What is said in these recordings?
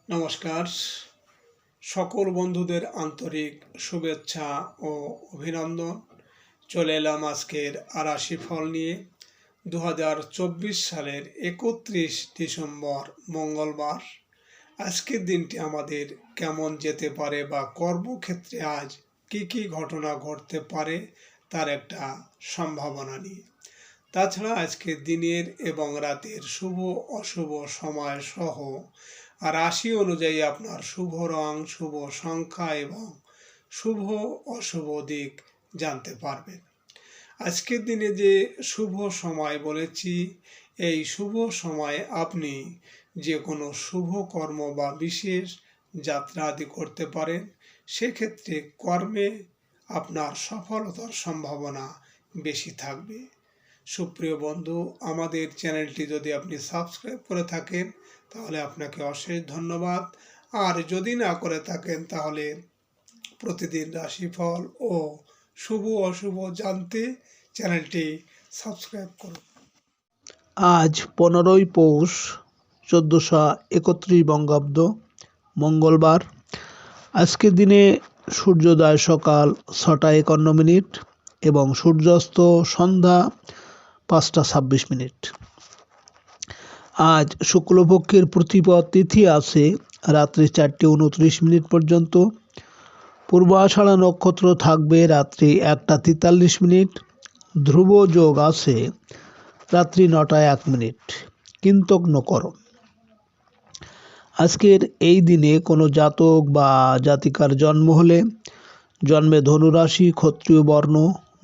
নমস্কার। সকল বন্ধুদের আন্তরিক শুভেচ্ছা ও অভিনন্দন। চলে এলাম আজকের রাশিফল নিয়ে। 2024 সালের 31 ডিসেম্বর মঙ্গলবার। আজকের দিনটি আমাদের কেমন যেতে পারে বা কর্মক্ষেত্রে আজ কি ঘটনা ঘটতে পারে তার একটা সম্ভাবনা নিয়ে। তাছাড়া আজকের দিনের এবং রাতের শুভ অশুভ সময় সহ রাশি অনুযায়ী আপনার শুভ রং, শুভ সংখ্যা এবং শুভ অশুভ দিক জানতে পারবেন। আজকের দিনে যে শুভ সময় বলেছি, এই শুভ সময়ে আপনি যে কোনো শুভ কর্ম বা বিশেষ যাত্রা আদি করতে পারেন। সেক্ষেত্রে কর্মে আপনার সফলতার সম্ভাবনা বেশি থাকবে। সুপ্রিয় বন্ধু, আমাদের চ্যানেলটি যদি আপনি সাবস্ক্রাইব করে থাকেন তাহলে আপনাকে অশেষ ধন্যবাদ। আর যদি না করে থাকেন তাহলে প্রতিদিন রাশিফল ও শুভ অশুভ জানতে চ্যানেলটি সাবস্ক্রাইব করুন। আজ 15ই পৌষ 1431 বঙ্গাব্দ মঙ্গলবার। আজকের দিনে সূর্যোদয় সকাল 6টা 51 এবং সূর্যাস্ত সন্ধ্যা 5টা 26। আজ শুক্লপক্ষের প্রতিপদ তিথি আছে রাত্রি 4টা 29 পর্যন্ত। পূর্ব আষাঢ়া নক্ষত্র থাকবে রাত্রি 1টা 43। ধ্রুব যোগ আছে রাত্রি 9টা 1। কিন্তকনকরণ। আজকের এই দিনে কোনো জাতক বা জাতিকার জন্ম হলে জন্মে ধনুরাশি, ক্ষত্রিয় বর্ণ,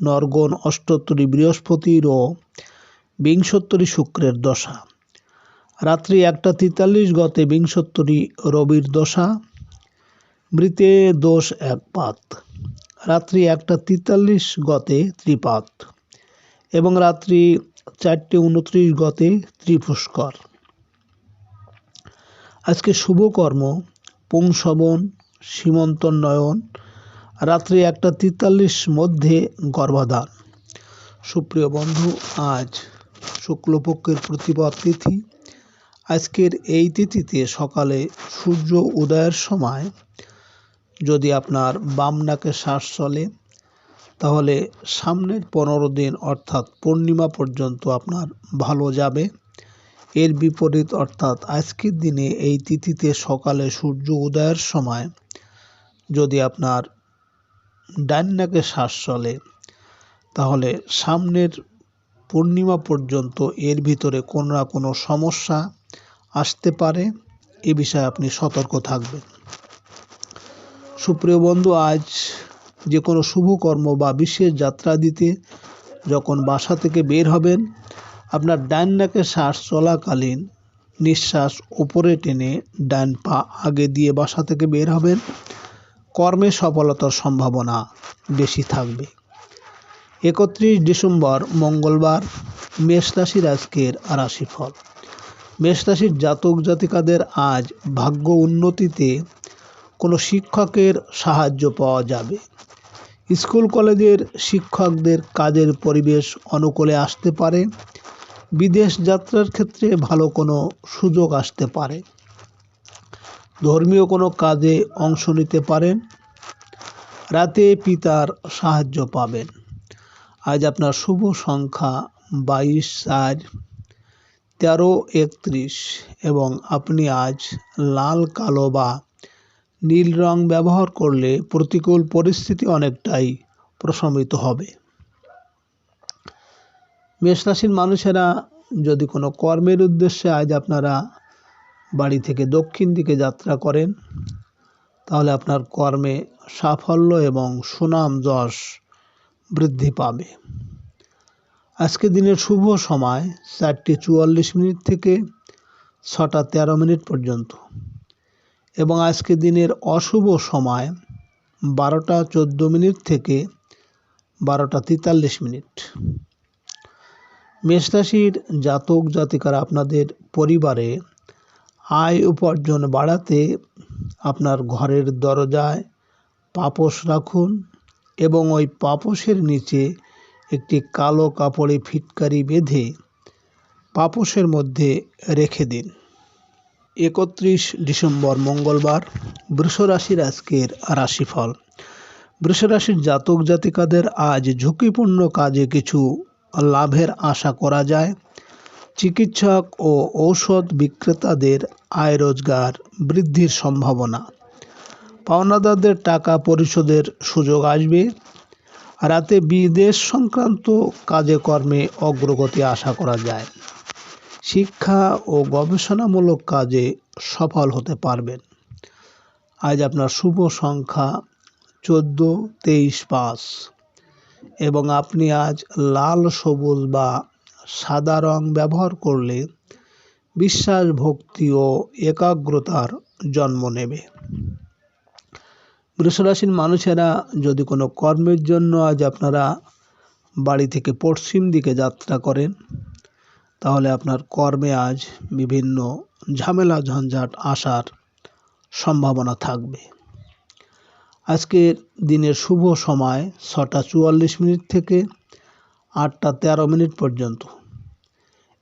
নরগণ, অষ্টোত্তরী বৃহস্পতির ও বিংশোত্তরী শুক্রের দশা। রাত্রি 1টা 43 গতে বিংশোত্তরী রবির দশা। মৃতে দোষ 1 পাত। রাত্রি 1টা 43 গতে ত্রিপাত এবং রাত্রি 4টে 29 গতে ত্রিপুষ্কর। আজকে শুভকর্ম পুংসবন, সীমন্তোন্নয়ন, রাত্রি 1টা 43 মধ্যে গর্ভাধান। সুপ্রিয় বন্ধু, আজ শুক্লপক্ষের প্রতিপদ তিথি। আজকের এই তিথিতে সকালে সূর্য উদয়ের সময় যদি আপনার বাম নাকে শ্বাস চলে তাহলে সামনের 15 দিন অর্থাৎ পূর্ণিমা পর্যন্ত আপনার ভালো যাবে। এর বিপরীত অর্থাৎ আজকের দিনে এই তিথিতে সকালে সূর্য উদয়ের সময় যদি আপনার ডান নাকে শ্বাস চলে তাহলে সামনের পূর্ণিমা পর্যন্ত এর ভিতরে কোনো না কোনো সমস্যা আসতে পারে। এ বিষয়ে আপনি সতর্ক থাকবেন। সুপ্রিয় বন্ধু, আজ যে কোনো শুভকর্ম বা বিশেষ যাত্রা দিতে যখন বাসা থেকে বের হবেন, আপনার ডান নাকে শ্বাস চলাকালীন নিঃশ্বাস উপরে টেনে ডান পা আগে দিয়ে বাসা থেকে বের হবেন। কর্মে সফলতার সম্ভাবনা বেশি থাকবে। 31 ডিসেম্বর মঙ্গলবার। মেষ রাশির আজকের রাশিফল। মেষ রাশির জাতক জাতিকাদের আজ ভাগ্য উন্নতিতে কোনো শিক্ষকের সাহায্য পাওয়া যাবে। স্কুল কলেজের শিক্ষকদের কাজের পরিবেশ অনুকূলে আসতে পারে। বিদেশ যাত্রার ক্ষেত্রে ভালো কোনো সুযোগ আসতে পারে। ধর্মীয় কোনো কাজে অংশ নিতে পারেন। রাতে পিতার সাহায্য পাবেন। আজ আপনার শুভ সংখ্যা 22, 4, 13, 31 এবং আপনি আজ লাল, কালো বা নীল রং ব্যবহার করলে প্রতিকূল পরিস্থিতি অনেকটাই প্রশমিত হবে। মেষ রাশির মানুষেরা যদি কোনো কর্মের উদ্দেশ্যে আজ আপনারা বাড়ি থেকে দক্ষিণ দিকে যাত্রা করেন তাহলে আপনার কর্মে সাফল্য এবং সুনাম যশ বৃদ্ধি পাবে। আজকে দিনের শুভ সময় 4টা 44 থেকে 6টা 13 পর্যন্ত এবং আজকে দিনের অশুভ সময় 12টা 14 থেকে 12টা 43। মেষ রাশির জাতক জাতিকারা আপনাদের পরিবারে আয় উপার্জন বাড়াতে আপনার ঘরের দরজায় পাপোশ রাখুন এবং ওই পাপোশের নিচে একটি কালো কাপড়ে ফিটকারি বেঁধে পাপোশের মধ্যে রেখে দিন। 31 ডিসেম্বর মঙ্গলবার বৃষ রাশির আজকের রাশিফল। বৃষ রাশির জাতক জাতিকাদের আজ ঝুঁকিপূর্ণ কাজে কিছু লাভের আশা করা যায়। চিকিৎসক ও ঔষধ বিক্রেতাদের আয় রোজগার বৃদ্ধির সম্ভাবনা। পাওনাদারদের টাকা পরিশোধের সুযোগ আসবে। রাতে বিদেশ সংক্রান্ত কাজে কর্মে অগ্রগতি আশা করা যায়। শিক্ষা ও গবেষণামূলক কাজে সফল হতে পারবেন। আজ আপনার শুভ সংখ্যা 14, 23, 5 এবং আপনি আজ লাল, সবুজ বা সাদা রং ব্যবহার করলে বিশ্বাস, ভক্তি ও একাগ্রতার জন্ম নেবে। বৃষ রাশির মানুষেরা যদি কোনো কর্মের জন্য আজ আপনারা বাড়ি থেকে পশ্চিম দিকে যাত্রা করেন, তাহলে আপনার কর্মে আজ বিভিন্ন ঝামেলা ঝঞ্ঝাট আসার সম্ভাবনা থাকবে। আজকের দিনের শুভ সময় 6টা 44 মিনিট থেকে 8টা 13 মিনিট পর্যন্ত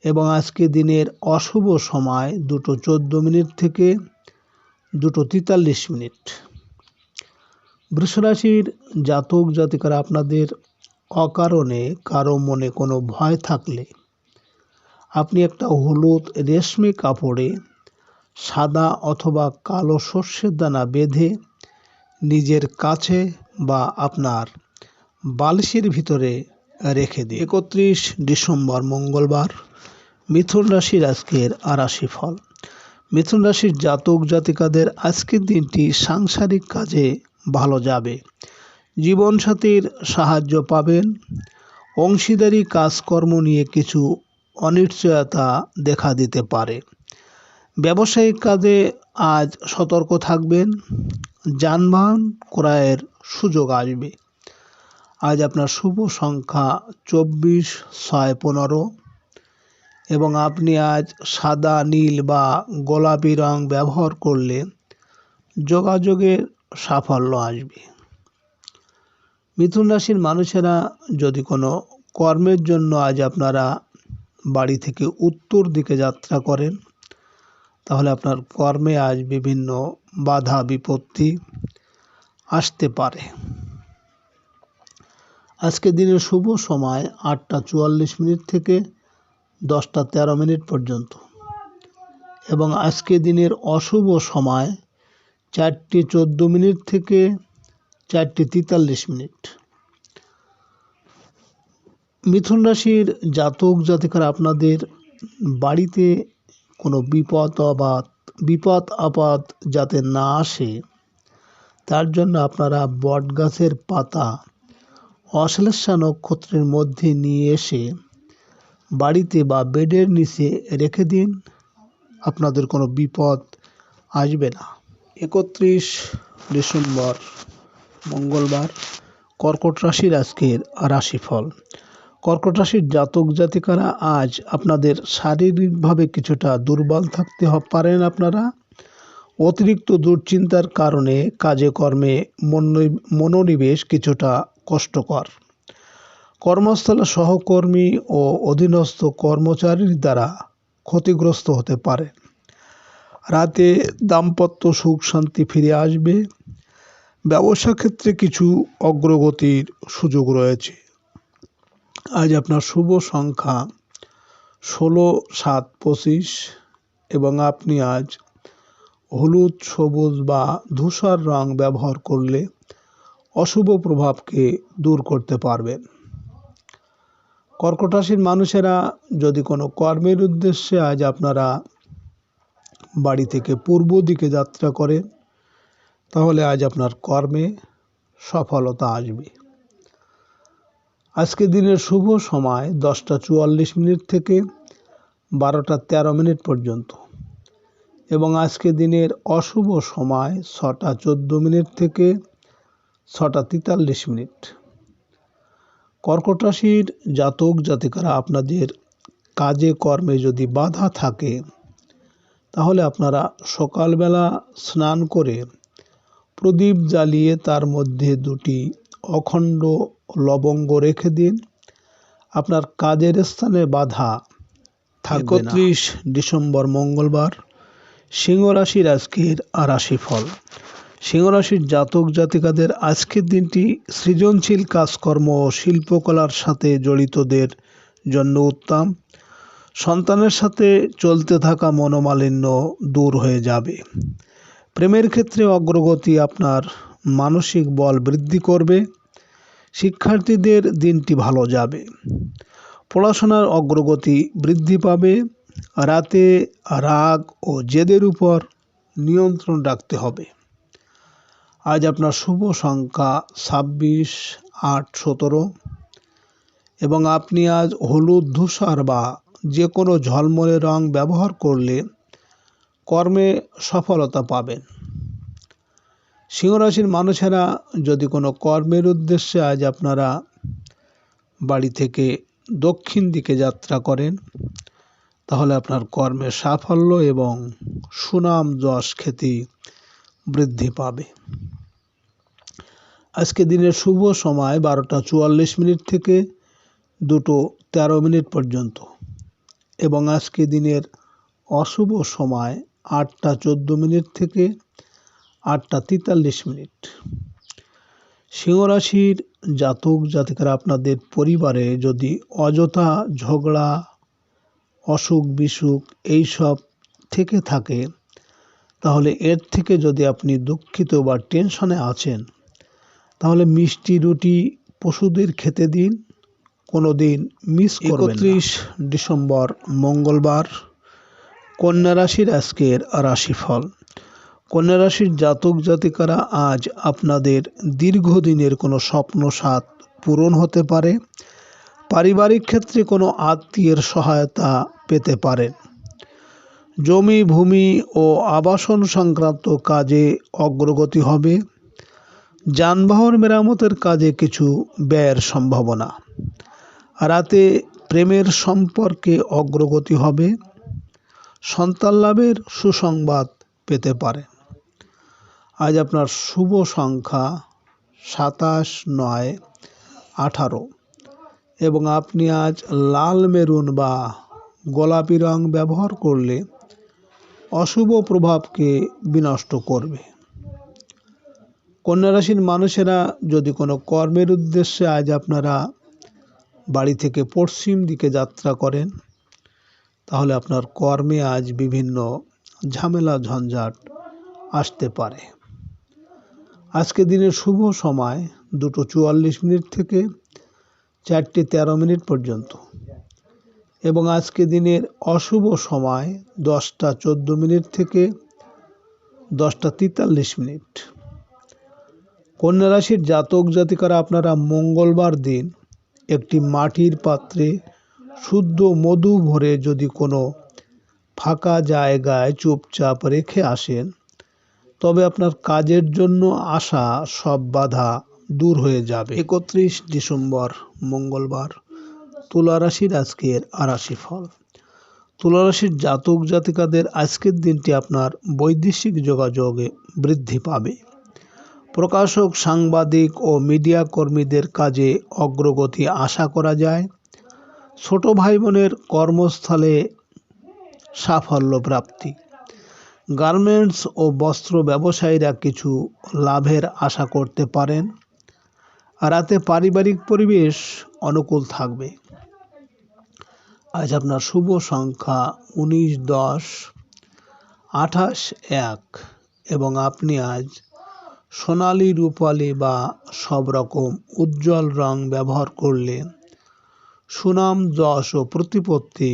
এবং আজকে দিনের অশুভ সময় 2টো 14 মিনিট থেকে 2টো 43 মিনিট। বৃষ রাশির জাতক জাতিকারা আপনাদের অকারণে কারো মনে কোনো ভয় থাকলে আপনি একটা হলুদ রেশমি কাপড়ে সাদা অথবা কালো সর্ষের দানা বেঁধে নিজের কাছে বা আপনার বালিশের ভিতরে রেখে দিন। 31 ডিসেম্বর মঙ্গলবার মিথুন রাশির আজকের রাশিফল। মিথুন রাশির জাতক জাতিকাদের আজকের দিনটি সাংসারিক কাজে ভালো যাবে। জীবনসাথীর সাহায্য পাবেন। অংশীদারি কাজকর্ম নিয়ে কিছু অনিশ্চয়তা দেখা দিতে পারে। ব্যবসায়িক কাজে আজ সতর্ক থাকবেন। যানবাহন ক্রয়ের সুযোগ আসবে। আজ আপনার শুভ সংখ্যা 24, 6, 15 এবং আপনি আজ সাদা, নীল বা গোলাপি রং ব্যবহার করলে যোগাযোগের সাফল্য আসবে। মিথুন রাশির মানুষেরা যদি কোনো কর্মের জন্য আজ আপনারা বাড়ি থেকে উত্তর দিকে যাত্রা করেন, তাহলে আপনার কর্মে আজ বিভিন্ন বাধা বিপত্তি আসতে পারে। আজকে দিনের শুভ সময় 8টা 44 মিনিট থেকে 10টা 13 মিনিট পর্যন্ত এবং আজকে দিনের অশুভ সময় 4টে 14 মিনিট থেকে 4টে 43 মিনিট। মিথুন রাশির জাতক জাতিকারা আপনাদের বাড়িতে কোনো বিপদ আপদ যাতে না আসে, তার জন্য আপনারা বট গাছের পাতা অশ্লেষা নক্ষত্রের মধ্যে নিয়ে এসে বাড়িতে বা বেডের নিচে রেখে দিন। আপনাদের কোনো বিপদ আসবে না। 31 ডিসেম্বর মঙ্গলবার কর্কট রাশির আজকের রাশিফল। কর্কট রাশির জাতক জাতিকারা আজ আপনাদের শারীরিকভাবে কিছুটা দুর্বল থাকতে পারেন। আপনারা অতিরিক্ত দুশ্চিন্তার কারণে কাজে কর্মে মনোনিবেশ কিছুটা কষ্টকর। কর্মস্থলে সহকর্মী ও অধীনস্থ কর্মচারীর দ্বারা ক্ষতিগ্রস্ত হতে পারে। রাতে দাম্পত্য সুখ শান্তি ফিরে আসবে। ব্যবসা ক্ষেত্রে কিছু অগ্রগতির সুযোগ রয়েছে। আজ আপনার শুভ সংখ্যা 16, 7, 25 এবং আপনি আজ হলুদ, সবুজ বা ধূসর রং ব্যবহার করলে অশুভ প্রভাবকে দূর করতে পারবেন। কর্কট রাশির মানুষেরা যদি কোনো কর্মের উদ্দেশ্যে আজ আপনারা বাড়ি থেকে পূর্ব দিকে যাত্রা করেন, তাহলে আজ আপনার কর্মে সফলতা আসবে। আজকে দিনের শুভ সময় 10টা 44 মিনিট থেকে 12টা 13 মিনিট পর্যন্ত এবং আজকে দিনের অশুভ সময় 6টা 14 মিনিট থেকে 6টা 43 মিনিট। কর্কট রাশির জাতক জাতিকারা আপনাদের কাজে কর্মে যদি বাধা থাকে, তাহলে আপনারা সকালবেলা স্নান করে প্রদীপ জ্বালিয়ে তার মধ্যে 2টি অখণ্ড লবঙ্গ রেখে দিন। আপনার কাজের স্থানে বাধা থাকবে না। 31 ডিসেম্বর মঙ্গলবার সিংহ রাশির আজকের রাশিফল। সিংহ রাশির জাতক জাতিকাদের আজকের দিনটি সৃজনশীল কাজকর্ম ও শিল্পকলার সাথে জড়িতদের জন্য উত্তম। সন্তানের সাথে চলতে থাকা মনোমালিন্য দূর হয়ে যাবে। প্রেমের ক্ষেত্রে অগ্রগতি আপনার মানসিক বল বৃদ্ধি করবে। শিক্ষার্থীদের দিনটি ভালো যাবে। পড়াশোনার অগ্রগতি বৃদ্ধি পাবে। রাতে রাগ ও জেদের উপর নিয়ন্ত্রণ রাখতে হবে। আজ আপনার শুভ সংখ্যা 26, 8, 17 এবং আপনি আজ হলুদ, ধূসর বা যে কোনো ঝলমলে রং ব্যবহার করলে কর্মে সফলতা পাবেন। সিংহরাশির মানুষেরা যদি কোনো কর্মের উদ্দেশ্যে আজ আপনারা বাড়ি থেকে দক্ষিণ দিকে যাত্রা করেন, তাহলে আপনার কর্মের সাফল্য এবং সুনাম যশ খ্যাতি বৃদ্ধি পাবে। আজকে দিনের শুভ সময় 12:44 থেকে 2:13 পর্যন্ত এবং আজকে দিনের অশুভ সময় 8:14 থেকে 8:43। সিংহরাশির জাতক জাতিকারা আপনাদের পরিবারে যদি অযথা ঝগড়া, অসুখ বিসুখ এইসব থেকে থাকে, তাহলে এর থেকে যদি আপনি দুঃখিত বা টেনশনে আছেন, তাহলে মিষ্টি রুটি পশুদের খেতে দিন, কোনো দিন মিস করবেন না। 31 ডিসেম্বর মঙ্গলবার, কন্যা রাশির আজকের রাশিফল। কন্যা রাশির জাতক জাতিকারা আজ আপনাদের দীর্ঘদিনের কোনো স্বপ্ন সাধ পূরণ হতে পারে। পারিবারিক ক্ষেত্রে কোনো আত্মীয়ের সহায়তা পেতে পারেন। জমি, ভূমি ও আবাসন সংক্রান্ত কাজে অগ্রগতি হবে। যানবাহন মেরামতের কাজে কিছু ব্যয়ের সম্ভাবনা। রাতে প্রেমের সম্পর্কে অগ্রগতি হবে। সন্তান লাভের সুসংবাদ পেতে পারেন। আজ আপনার শুভ সংখ্যা 27, 9, 18 এবং আপনি আজ লাল, মেরুন বা গোলাপি রং ব্যবহার করলে অশুভ প্রভাবকে বিনষ্ট করবে। কন্যা রাশির মানুষেরা যদি কোনো কর্মের উদ্দেশ্যে আজ আপনারা বাড়ি থেকে পশ্চিম দিকে যাত্রা করেন, তাহলে আপনার কর্মে আজ বিভিন্ন ঝামেলা ঝঞ্ঝাট আসতে পারে। আজকে দিনের শুভ সময় 2:44 থেকে 4:13 পর্যন্ত এবং আজকে দিনের অশুভ সময় 10:14 থেকে 10:43। কন্যা রাশির জাতক জাতিকারা আপনারা মঙ্গলবার দিন একটি মাটির পাত্রে শুদ্ধ মধু ভরে যদি কোনো ফাঁকা জায়গায় চুপচাপ রেখে আসেন, তবে আপনার কাজের জন্য আসা সব বাধা দূর হয়ে যাবে। 31 ডিসেম্বর মঙ্গলবার, তুলা রাশির আজকের রাশিফল। তুলা রাশির জাতক জাতিকাদের আজকের দিনটি আপনার বৈদেশিক যোগাযোগে বৃদ্ধি পাবে। প্রকাশক, সাংবাদিক ও মিডিয়া কর্মীদের কাজে অগ্রগতি আশা করা যায়। ছোট ভাই বোনের কর্মস্থলে সাফল্য প্রাপ্তি। গার্মেন্টস ও বস্ত্র ব্যবসায়ীরা কিছু লাভের আশা করতে পারেন। রাতে পারিবারিক পরিবেশ অনুকূল থাকবে। আজ আপনার শুভ সংখ্যা 19, 10, 28, 1 এবং আপনি আজ সোনালী, রূপালী বা সব রকম উজ্জ্বল রং ব্যবহার করলে সুনাম, যশ ও প্রতিপত্তি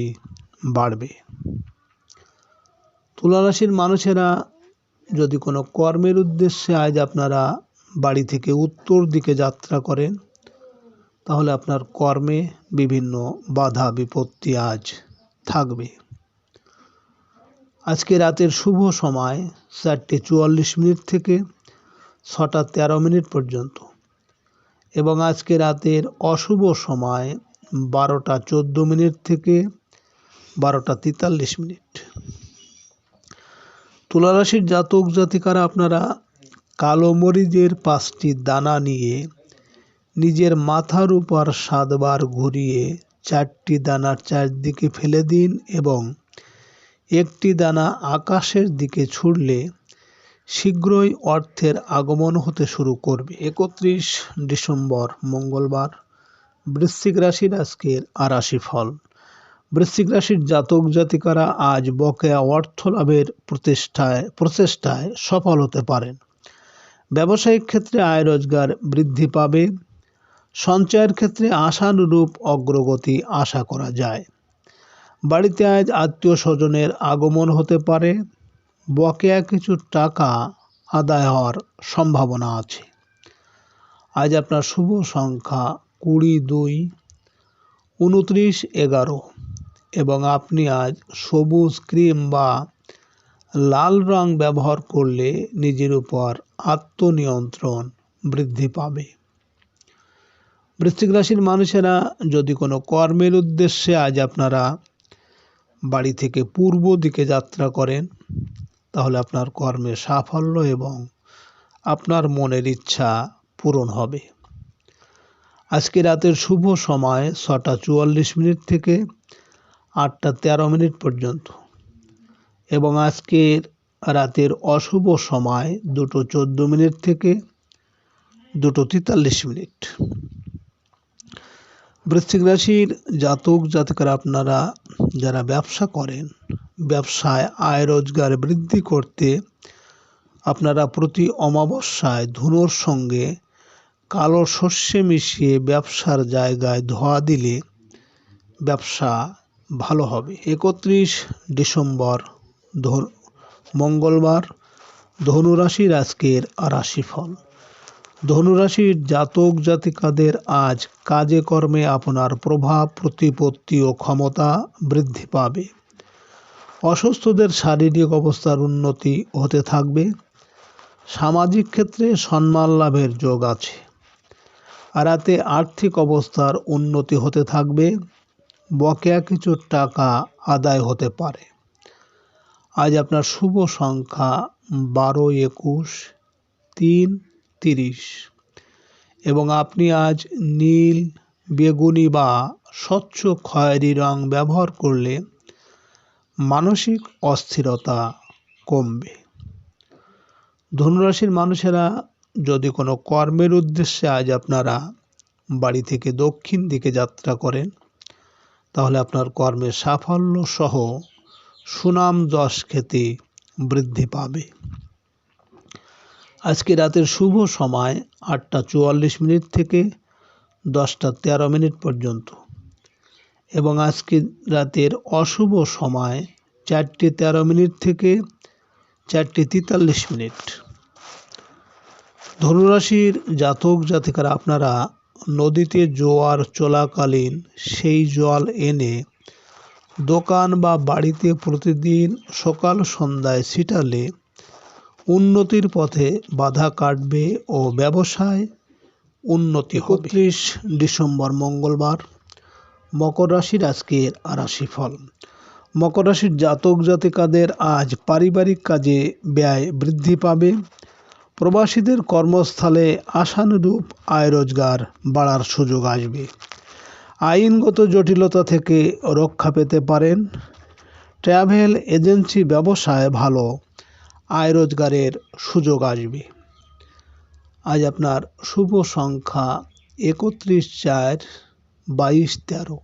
বাড়বে। তুলা রাশির মানুষেরা যদি কোনো কর্মের উদ্দেশ্যে আজ আপনারা বাড়ি থেকে উত্তর দিকে যাত্রা করেন, তাহলে আপনার কর্মে বিভিন্ন বাধা বিপত্তি আজ থাকবে। আজকে রাতের শুভ সময় 4:44 থেকে 6:13 পর্যন্ত এবং আজকে রাতের অশুভ সময় 12:14 থেকে 12:43। তুলা রাশির জাতক জাতিকারা আপনারা কালো মরিচের 5টি দানা নিয়ে নিজের মাথার উপর 7 বার ঘুরিয়ে 4টি দানার চারদিকে ফেলে দিন এবং একটি দানা আকাশের দিকে ছুড়লে শীঘ্রই অর্থের আগমন হতে শুরু করবে। 31 ডিসেম্বর মঙ্গলবার, বৃশ্চিক রাশির আজকের রাশিফল। বৃশ্চিক রাশির জাতক জাতিকারা আজ বকেয়া অর্থ লাভের প্রচেষ্টায় সফল হতে পারেন। ব্যবসায়িক ক্ষেত্রে আয় রোজগার বৃদ্ধি পাবে। সঞ্চয়ের ক্ষেত্রে আশানুরূপ অগ্রগতি আশা করা যায়। বাড়িতে আজ আত্মীয় স্বজনের আগমন হতে পারে। বকেয়া কিছু টাকা আদায় হওয়ার সম্ভাবনা আছে। আজ আপনার শুভ সংখ্যা 22, 29, 11 এবং আপনি আজ সবুজ, ক্রিম বা লাল রং ব্যবহার করলে নিজের উপর আত্মনিয়ন্ত্রণ বৃদ্ধি পাবে। বৃশ্চিক রাশির মানুষেরা যদি কোনো কর্মের উদ্দেশ্যে আজ আপনারা বাড়ি থেকে পূর্ব দিকে যাত্রা করেন, তাহলে আপনার কর্মে সাফল্য এবং আপনার মনের ইচ্ছা পূরণ হবে। আজকে রাতের শুভ সময় 6টা 44 থেকে 8টা 13 পর্যন্ত এবং আজকের রাতের অশুভ সময় 2টো 14 থেকে 2টো 43। বৃশ্চিক রাশির জাতক জাতিকারা আপনারা যারা ব্যবসা করেন, ব্যবসায় আয় রোজগার বৃদ্ধি করতে আপনারা প্রতি অমাবস্যায় ধুনোর সঙ্গে কালো শস্যে মিশিয়ে ব্যবসার জায়গায় ধোয়া দিলে ব্যবসা ভালো হবে। 31 ডিসেম্বর মঙ্গলবার, ধনুরাশির আজকের রাশিফল। ধনুরাশির জাতক জাতিকাদের আজ কাজে কর্মে আপনার প্রভাব, প্রতিপত্তি ও ক্ষমতা বৃদ্ধি পাবে। অসুস্থদের শারীরিক অবস্থার উন্নতি হতে থাকবে। সামাজিক ক্ষেত্রে সম্মান লাভের যোগ আছে। রাতে আর্থিক অবস্থার উন্নতি হতে থাকবে। বকেয়া কিছু টাকা আদায় হতে পারে। আজ আপনার শুভ সংখ্যা 12, 21, 3, 30 এবং আপনি আজ নীল, বেগুনি বা স্বচ্ছ খয়েরি রং ব্যবহার করলে মানসিক অস্থিরতা কমবে। ধনুরাশির মানুষেরা যদি কোনো কর্মের উদ্দেশ্যে আজ আপনারা বাড়ি থেকে দক্ষিণ দিকে যাত্রা করেন, তাহলে আপনার কর্মের সাফল্য সহ সুনাম যশ খ্যাতি বৃদ্ধি পাবে। আজকে রাতের শুভ সময় 8টা 44 থেকে 10টা 13 পর্যন্ত এবং আজকে রাতের অশুভ সময় 4টে 13 থেকে 4টে 43। ধনুরাশির জাতক জাতিকারা আপনারা নদীতে জোয়ার চলাকালীন সেই জল এনে দোকান বা বাড়িতে প্রতিদিন সকাল সন্ধ্যায় ছিটালে উন্নতির পথে বাধা কাটবে ও ব্যবসায় উন্নতি হবে। 31 ডিসেম্বর মঙ্গলবার, মকর রাশির আজকের রাশিফল। মকর রাশির জাতক জাতিকাদের আজ পারিবারিক কাজে ব্যয় বৃদ্ধি পাবে। প্রবাসীদের কর্মস্থলে আশানুরূপ আয় রোজগার বাড়ার সুযোগ আসবে। আইনগত জটিলতা থেকে রক্ষা পেতে পারেন। ট্রাভেল এজেন্সি ব্যবসায় ভালো আয় রোজগারের সুযোগ আসবে। আজ আপনার শুভ সংখ্যা 31, 4, 22, 13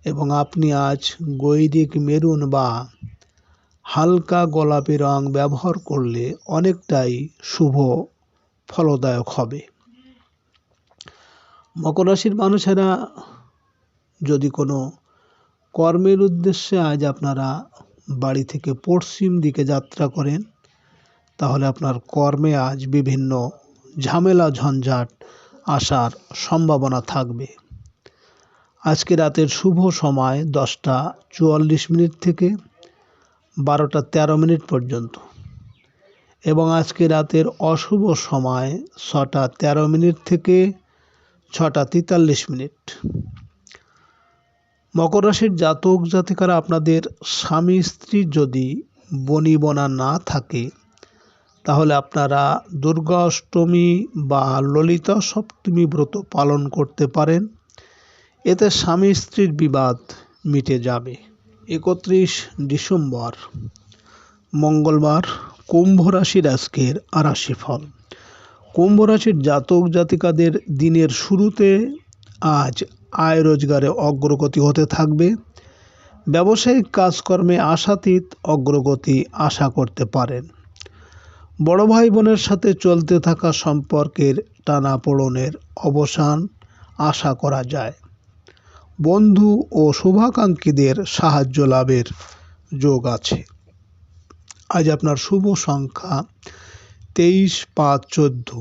এবং আপনি আজ গৈরিক মেরুন বা হালকা গোলাপি রং ব্যবহার করলে অনেকটাই শুভ ফলদায়ক হবে। মকর রাশির মানুষেরা যদি কোনো কর্মের উদ্দেশ্যে আজ আপনারা বাড়ি থেকে পশ্চিম দিকে যাত্রা করেন, তাহলে আপনার কর্মে আজ বিভিন্ন ঝামেলা ঝঞ্ঝাট আসার সম্ভাবনা থাকবে। আজকে রাতের শুভ সময় 10টা 44 থেকে 12টা 13 পর্যন্ত এবং আজকে রাতের অশুভ সময় 6টা 13 থেকে 6টা 43। মকর রাশির জাতক জাতিকারা আপনাদের স্বামী স্ত্রী যদি বনিবনা না থাকে, তাহলে আপনারা দুর্গা অষ্টমী বা ললিতা সপ্তমী ব্রত পালন করতে পারেন। এতে স্বামী স্ত্রীর বিবাদ মিটে যাবে। 31 ডিসেম্বর মঙ্গলবার কুম্ভ রাশির আজকের রাশিফল। কুম্ভ রাশির জাতক জাতিকাদের দিনের শুরুতে আজ আয় রোজগারে অগ্রগতি হতে থাকবে। ব্যবসায়িক কাজকর্মে আশাতীত অগ্রগতি আশা করতে পারেন। বড় ভাই বোনের সাথে চলতে থাকা সম্পর্কের টানাপোড়েনের অবসান আশা করা যায়। বন্ধু ও শুভাকাঙ্ক্ষীদের সাহায্য লাভের যোগ আছে। আজ আপনার শুভ সংখ্যা 23, 5, 14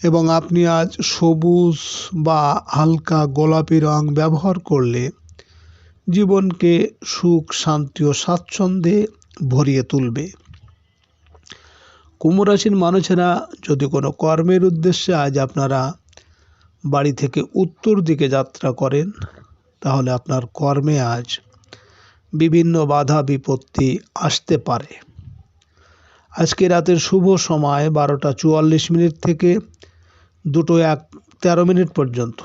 এবং আপনি আজ সবুজ বা হালকা গোলাপি রং ব্যবহার করলে জীবনকে সুখ, শান্তি ও স্বাচ্ছন্দ্যে ভরিয়ে তুলবে। কুম্ভ রাশির মানুষেরা যদি কোনো কর্মের উদ্দেশ্যে আজ আপনারা বাড়ি থেকে উত্তর দিকে যাত্রা করেন, তাহলে আপনার কর্মে আজ বিভিন্ন বাধা বিপত্তি আসতে পারে। আজকে রাতের শুভ সময় 12:44 থেকে 2:13 পর্যন্ত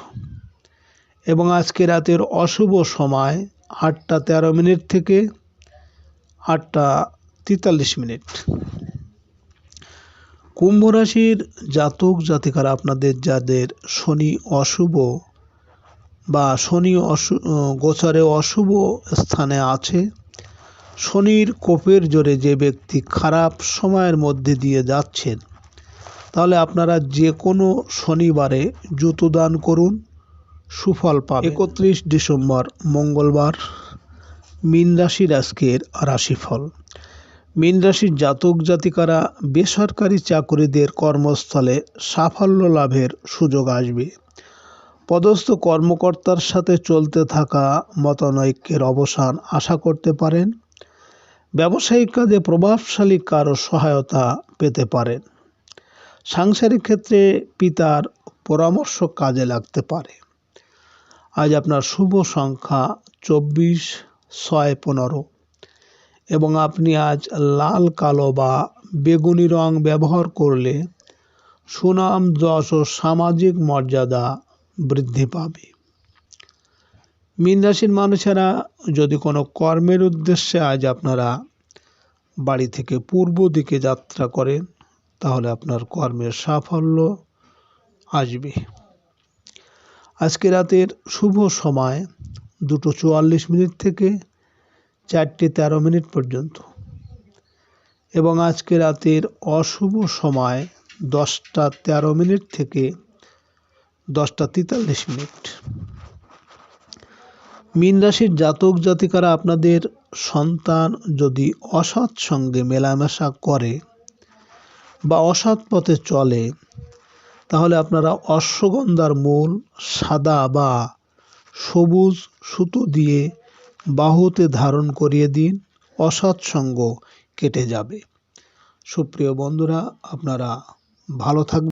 এবং আজকে রাতের অশুভ সময় 8:13 থেকে 8:43। কুম্ভ রাশির জাতক জাতিকারা আপনাদের যাদের শনি অশুভ বা শনি গোচরে অশুভ স্থানে আছে, শনির কোপের জোরে যে ব্যক্তি খারাপ সময়ের মধ্যে দিয়ে যাচ্ছেন, তাহলে আপনারা যে কোনো শনিবারে জুতো দান করুন, সুফল পাবেন। 31 ডিসেম্বর মঙ্গলবার মীন রাশির আজকের রাশিফল। মীন রাশির জাতক জাতিকারা বেসরকারি চাকরিদের কর্মস্থলে সাফল্য লাভের সুযোগ আসবে। পদস্থ কর্মকর্তার সাথে চলতে থাকা মতানৈক্যের অবসান আশা করতে পারেন। ব্যবসায়িক কাজে প্রভাবশালী কারো সহায়তা পেতে পারেন। সাংসারিক ক্ষেত্রে পিতার পরামর্শ কাজে লাগতে পারে। আজ আপনার শুভ সংখ্যা 24, 6, 15 এবং আপনি আজ লাল, কালো বা বেগুনি রং ব্যবহার করলে সুনাম, যশ ও সামাজিক মর্যাদা বৃদ্ধি পাবে। মীন রাশির মানুষেরা যদি কোনো কর্মের উদ্দেশ্যে আজ আপনারা বাড়ি থেকে পূর্ব দিকে যাত্রা করেন, তাহলে আপনার কর্মের সাফল্য আসবে। আজকে রাতের শুভ সময় 2:44 থেকে 4:13 পর্যন্ত এবং আজকে রাতের অশুভ সময় 10:13 থেকে 10:43। মীন রাশির জাতক জাতিকারা আপনাদের সন্তান যদি অসৎ সঙ্গে মেলামেশা করে বা অসৎ পথে চলে, তাহলে আপনারা অশ্বগন্ধার মূল সাদা বা সবুজ সুতো দিয়ে বাহুতে ধারণ করিয়ে দিন, অসৎ সঙ্গ কেটে যাবে। সুপ্রিয় বন্ধুরা, আপনারা ভালো থাকবেন।